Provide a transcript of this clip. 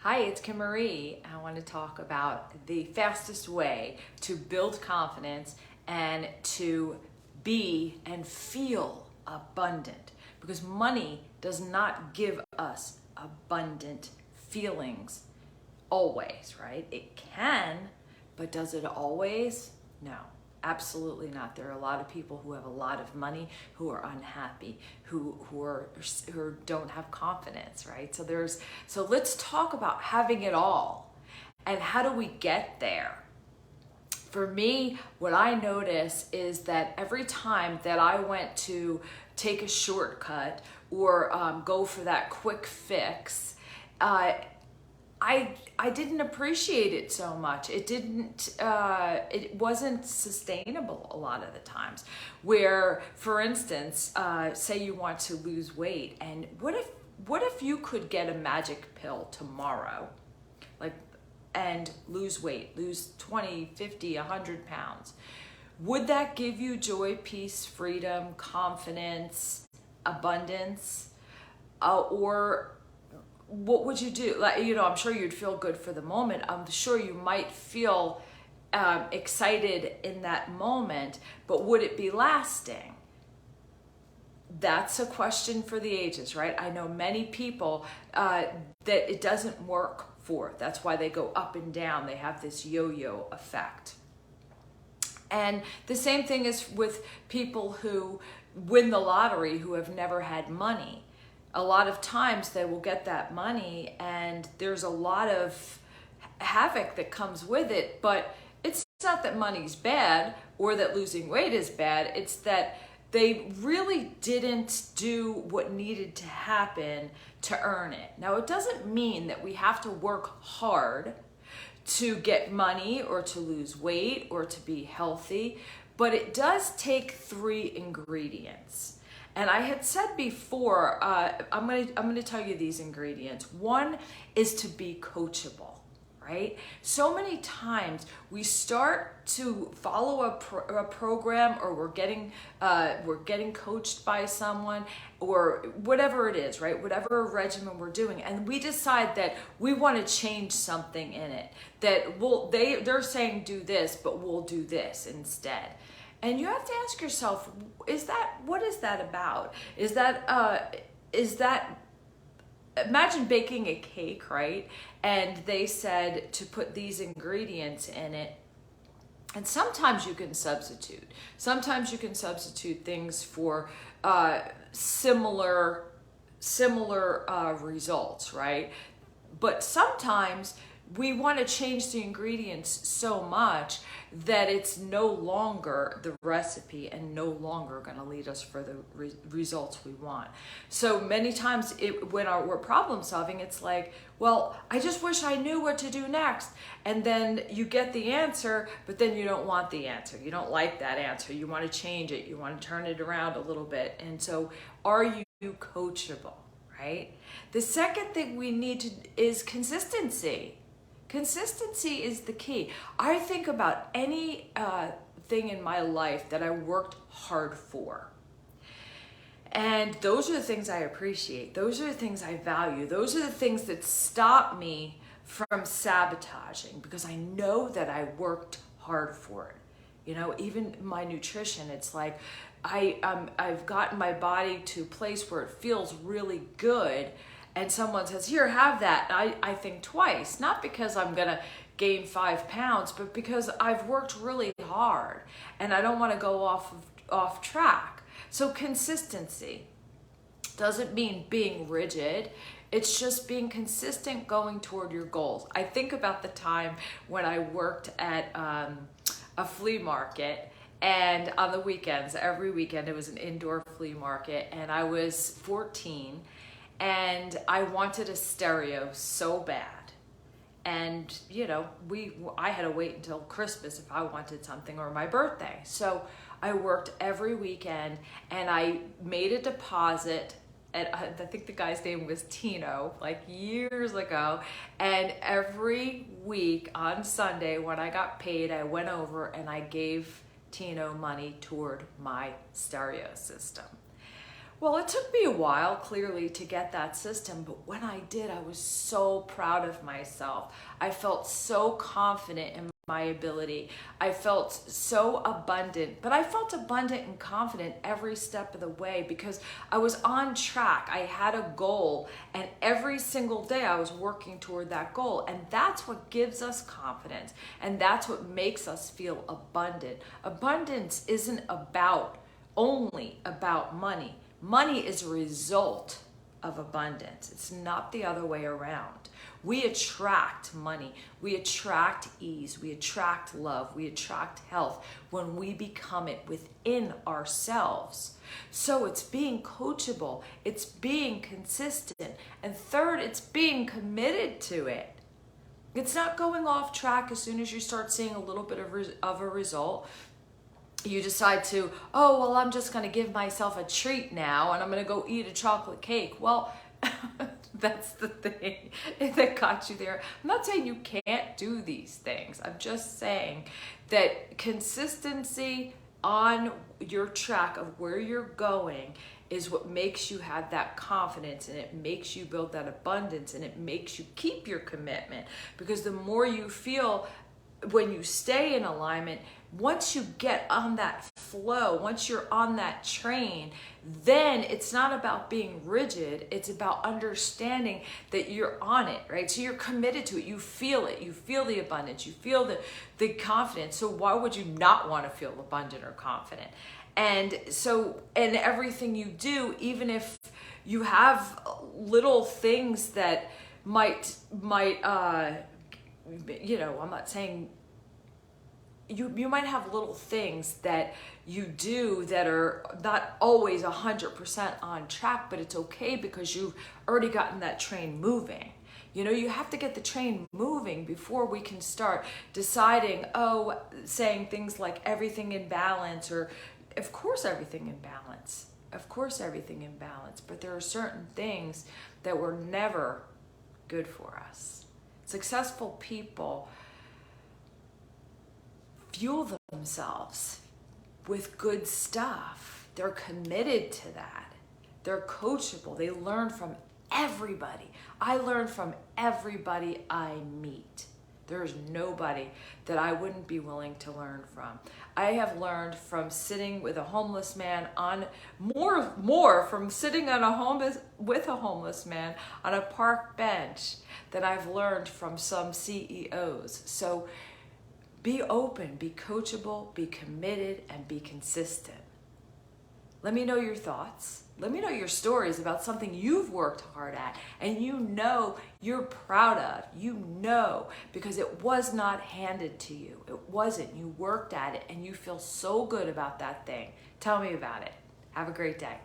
Hi, it's Kim Marie. I want to talk about the fastest way to build confidence and to be and feel abundant, because money does not give us abundant feelings always, right? It can, but does it always? No, absolutely not. There are a lot of people who have a lot of money who are unhappy, who don't have confidence, right? So let's talk about having it all and how do we get there. For me, what I notice is that every time that I went to take a shortcut or go for that quick fix, uh, I didn't appreciate it so much. It wasn't sustainable a lot of the times. Where, for instance, say you want to lose weight, and what if you could get a magic pill tomorrow, like, and lose weight, lose 20, 50, 100 pounds? Would that give you joy, peace, freedom, confidence, abundance, or what would you do? Like, I'm sure you'd feel good for the moment. I'm sure you might feel excited in that moment, but would it be lasting? That's a question for the ages, right? I know many people that it doesn't work for. That's why they go up and down. They have this yo-yo effect. And the same thing is with people who win the lottery who have never had money. A lot of times they will get that money and there's a lot of havoc that comes with it, but it's not that money's bad or that losing weight is bad. It's that they really didn't do what needed to happen to earn it. Now, it doesn't mean that we have to work hard to get money or to lose weight or to be healthy, but it does take three ingredients. And I had said before, I'm gonna tell you these ingredients. One is to be coachable, right? So many times we start to follow a program, or we're getting coached by someone, or whatever it is, right? Whatever regimen we're doing, and we decide that we want to change something in it. That they're saying do this, but we'll do this instead. And you have to ask yourself, what is that about? Is that imagine baking a cake, right? And they said to put these ingredients in it. And sometimes you can substitute. Sometimes you can substitute things for similar results, right? But sometimes we want to change the ingredients so much that it's no longer the recipe and no longer going to lead us for the results we want. So many times when we're problem solving, it's like, well, I just wish I knew what to do next. And then you get the answer, but then you don't want the answer. You don't like that answer. You want to change it. You want to turn it around a little bit. And so are you coachable, right? The second thing we need is consistency. Consistency is the key. I think about any thing in my life that I worked hard for. And those are the things I appreciate. Those are the things I value. Those are the things that stop me from sabotaging, because I know that I worked hard for it. Even my nutrition, it's like I've gotten my body to a place where it feels really good, and someone says, here, have that. I think twice, not because I'm gonna gain 5 pounds, but because I've worked really hard and I don't want to go off track. So consistency doesn't mean being rigid. It's just being consistent, going toward your goals. I think about the time when I worked at a flea market, and on the weekends, every weekend, it was an indoor flea market, and I was 14, and I wanted a stereo so bad. And I had to wait until Christmas if I wanted something, or my birthday. So I worked every weekend, and I made a deposit. I think the guy's name was Tino, like years ago. And every week on Sunday when I got paid, I went over and I gave Tino money toward my stereo system. Well, it took me a while, clearly, to get that system, but when I did, I was so proud of myself. I felt so confident in my ability. I felt so abundant, but I felt abundant and confident every step of the way because I was on track. I had a goal, and every single day I was working toward that goal, and that's what gives us confidence, and that's what makes us feel abundant. Abundance isn't only about money. Money is a result of abundance. It's not the other way around. We attract money. We attract ease. We attract love. We attract health when we become it within ourselves. So it's being coachable. It's being consistent. And third, it's being committed to it. It's not going off track as soon as you start seeing a little bit of a result. You decide to, oh, well, I'm just going to give myself a treat now and I'm going to go eat a chocolate cake. Well, that's the thing that got you there. I'm not saying you can't do these things. I'm just saying that consistency on your track of where you're going is what makes you have that confidence, and it makes you build that abundance, and it makes you keep your commitment. Because the more you feel when you stay in alignment, once you get on that flow, once you're on that train, then it's not about being rigid. It's about understanding that you're on it, right? So you're committed to it. You feel it. You feel the abundance. You feel the confidence. So why would you not want to feel abundant or confident? And so, and everything you do, even if you have little things that might I'm not saying you might have little things that you do that are not always 100% on track, but it's okay because you've already gotten that train moving. You have to get the train moving before we can start deciding, saying things like everything in balance, or of course everything in balance. Of course everything in balance, but there are certain things that were never good for us. Successful people fuel themselves with good stuff. They're committed to that. They're coachable. They learn from everybody. I learn from everybody I meet. There's nobody that I wouldn't be willing to learn from. I have learned from sitting with a homeless man more from sitting with a homeless man on a park bench than I've learned from some CEOs. So be open, be coachable, be committed, and be consistent. Let me know your thoughts. Let me know your stories about something you've worked hard at and you're proud of, because it was not handed to you. It wasn't. You worked at it and you feel so good about that thing. Tell me about it. Have a great day.